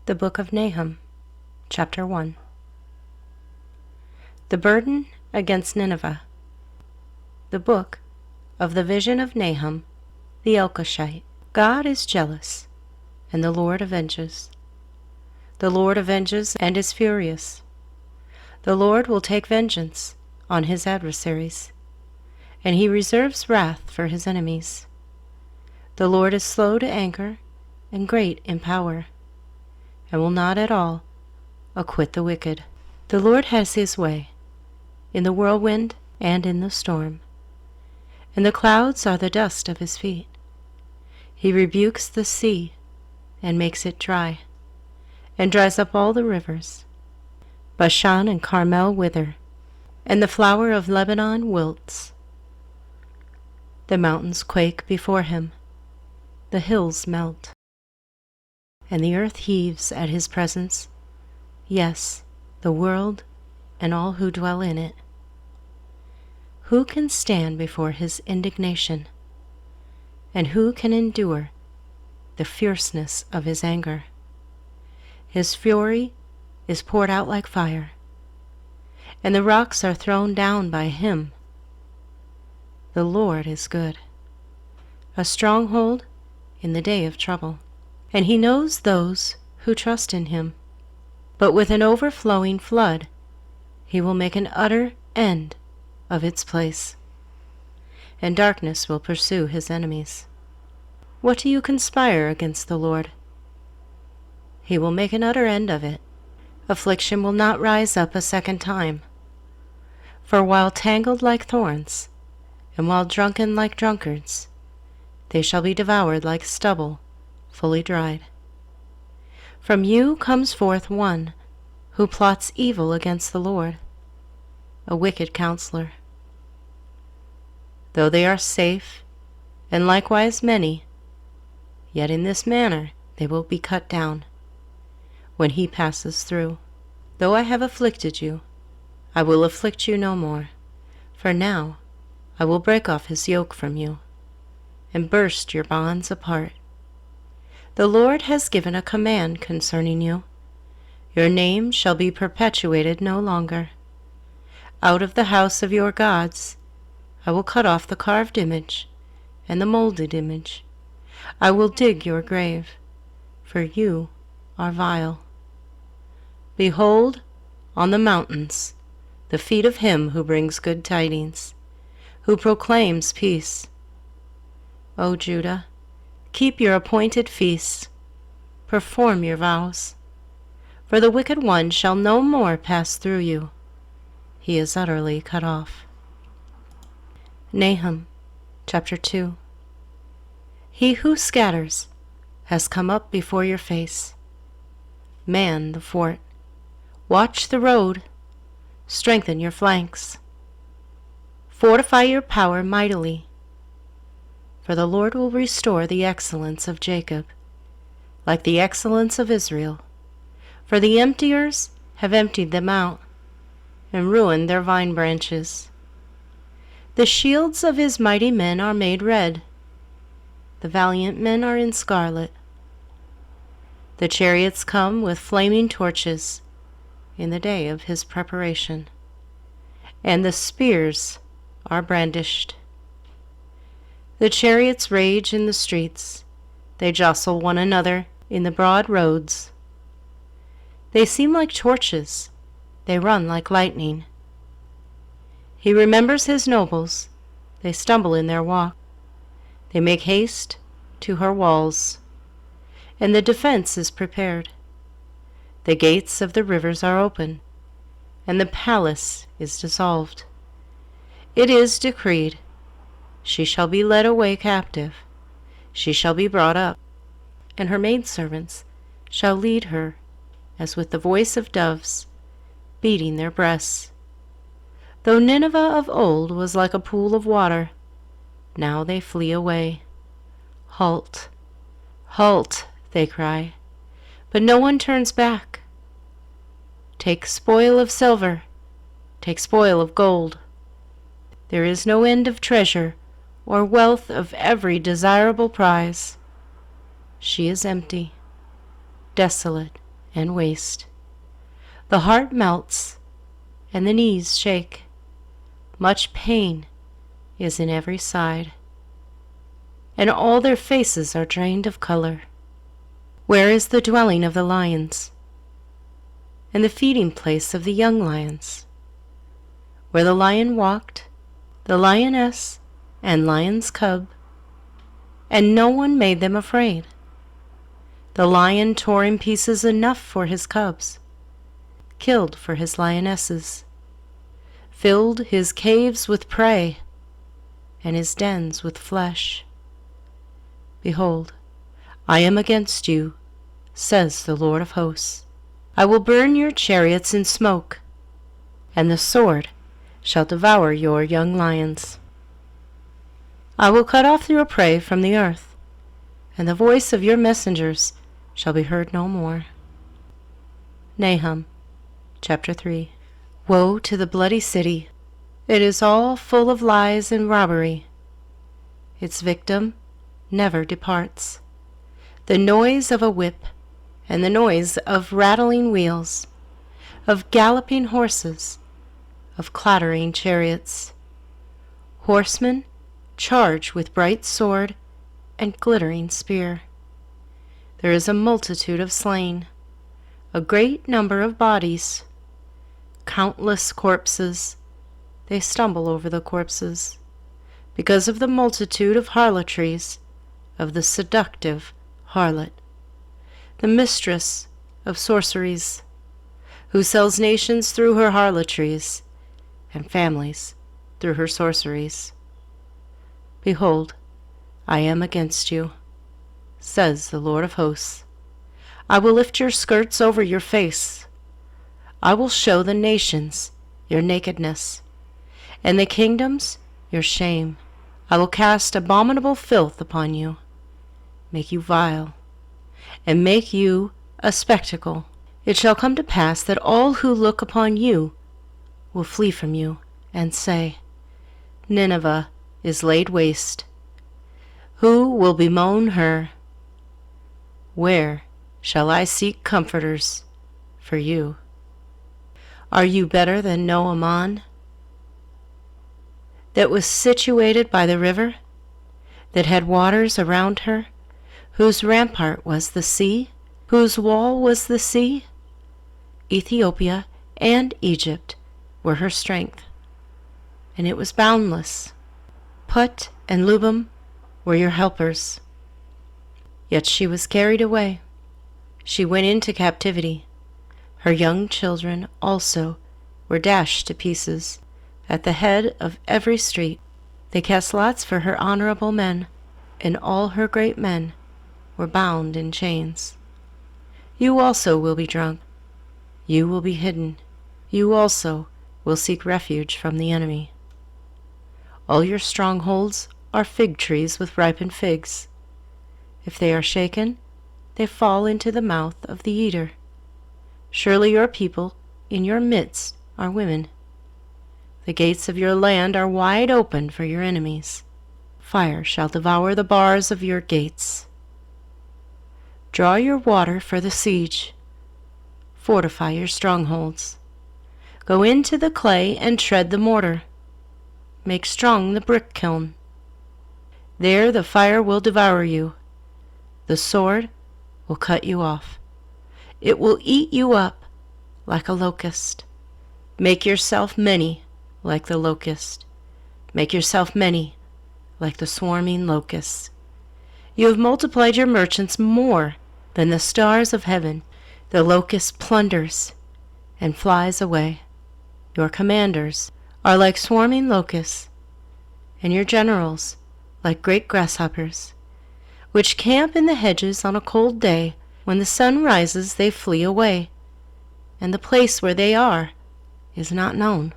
The Book of Nahum, Chapter 1. The burden against Nineveh. The book of the vision of Nahum the Elkoshite. God is jealous, and the Lord avenges. The Lord avenges and is furious. The Lord will take vengeance on his adversaries, and he reserves wrath for his enemies. The Lord is slow to anger and great in power, and will not at all acquit the wicked. The Lord has his way in the whirlwind and in the storm, and the clouds are the dust of his feet. He rebukes the sea and makes it dry, and dries up all the rivers. Bashan and Carmel wither, and the flower of Lebanon wilts. The mountains quake before him, the hills melt, and the earth heaves at his presence, yes, the world and all who dwell in it. Who can stand before his indignation, and who can endure the fierceness of his anger? His fury is poured out like fire, and the rocks are thrown down by him. The Lord is good, a stronghold in the day of trouble, and he knows those who trust in him. But with an overflowing flood he will make an utter end of its place, and darkness will pursue his enemies. What do you conspire against the Lord? He will make an utter end of it. Affliction will not rise up a second time. For while tangled like thorns, and while drunken like drunkards, they shall be devoured like stubble fully dried. From you comes forth one who plots evil against the Lord, a wicked counselor. Though they are safe, and likewise many, yet in this manner they will be cut down when he passes through. Though I have afflicted you, I will afflict you no more, for now I will break off his yoke from you, and burst your bonds apart. The Lord has given a command concerning you. Your name shall be perpetuated no longer. Out of the house of your gods I will cut off the carved image and the molded image. I will dig your grave, for you are vile. Behold, on the mountains, the feet of him who brings good tidings, who proclaims peace. O Judah, keep your appointed feasts, perform your vows, for the wicked one shall no more pass through you. He is utterly cut off. Nahum, Chapter 2. He who scatters has come up before your face. Man the fort, watch the road, strengthen your flanks, fortify your power mightily. For the Lord will restore the excellence of Jacob, like the excellence of Israel. For the emptiers have emptied them out, and ruined their vine branches. The shields of his mighty men are made red. The valiant men are in scarlet. The chariots come with flaming torches in the day of his preparation, and the spears are brandished. The chariots rage in the streets. They jostle one another in the broad roads. They seem like torches. They run like lightning. He remembers his nobles. They stumble in their walk. They make haste to her walls, and the defense is prepared. The gates of the rivers are open, and the palace is dissolved. It is decreed, she shall be led away captive, she shall be brought up, and her maidservants shall lead her as with the voice of doves, beating their breasts. Though Nineveh of old was like a pool of water, now they flee away. Halt, halt, they cry, but no one turns back. Take spoil of silver, take spoil of gold. There is no end of treasure or wealth of every desirable prize. She is empty, desolate, and waste. The heart melts, and the knees shake. Much pain is in every side, and all their faces are drained of color. Where is the dwelling of the lions, and the feeding place of the young lions? Where the lion walked, the lioness, and lion's cub, and no one made them afraid. The lion tore in pieces enough for his cubs, killed for his lionesses, filled his caves with prey, and his dens with flesh. Behold, I am against you, says the Lord of hosts. I will burn your chariots in smoke, and the sword shall devour your young lions. I will cut off your prey from the earth, and the voice of your messengers shall be heard no more. Nahum, chapter 3. Woe to the bloody city! It is all full of lies and robbery. Its victim never departs. The noise of a whip, and the noise of rattling wheels, of galloping horses, of clattering chariots. Horsemen charge with bright sword and glittering spear. There is a multitude of slain, a great number of bodies, countless corpses. They stumble over the corpses, because of the multitude of harlotries of the seductive harlot, the mistress of sorceries, who sells nations through her harlotries, and families through her sorceries. Behold, I am against you, says the Lord of hosts. I will lift your skirts over your face. I will show the nations your nakedness, and the kingdoms your shame. I will cast abominable filth upon you, make you vile, and make you a spectacle. It shall come to pass that all who look upon you will flee from you, and say, Nineveh is laid waste. Who will bemoan her? Where shall I seek comforters for you? Are you better than Noaman, that was situated by the river, that had waters around her, whose rampart was the sea, whose wall was the sea? Ethiopia and Egypt were her strength, and it was boundless. Put and Lubim were your helpers. Yet she was carried away. She went into captivity. Her young children also were dashed to pieces. At the head of every street they cast lots for her honorable men, and all her great men were bound in chains. You also will be drunk. You will be hidden. You also will seek refuge from the enemy. All your strongholds are fig trees with ripened figs. If they are shaken, they fall into the mouth of the eater. Surely your people in your midst are women. The gates of your land are wide open for your enemies. Fire shall devour the bars of your gates. Draw your water for the siege. Fortify your strongholds. Go into the clay and tread the mortar. Make strong the brick kiln. There the fire will devour you. The sword will cut you off. It will eat you up like a locust. Make yourself many like the locust. Make yourself many like the swarming locusts. You have multiplied your merchants more than the stars of heaven. The locust plunders and flies away. Your commanders are like swarming locusts, and your generals like great grasshoppers, which camp in the hedges on a cold day. When the sun rises, they flee away, and the place where they are is not known.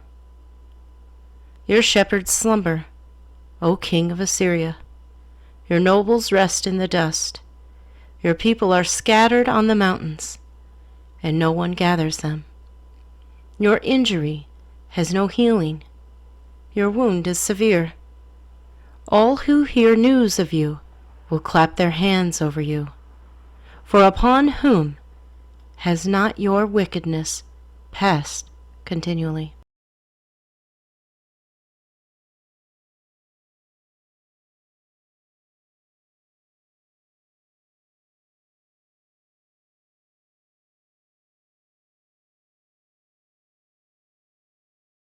Your shepherds slumber, O king of Assyria. Your nobles rest in the dust. Your people are scattered on the mountains, and no one gathers them. Your injury has no healing. Your wound is severe. All who hear news of you will clap their hands over you. For upon whom Has not your wickedness passed continually?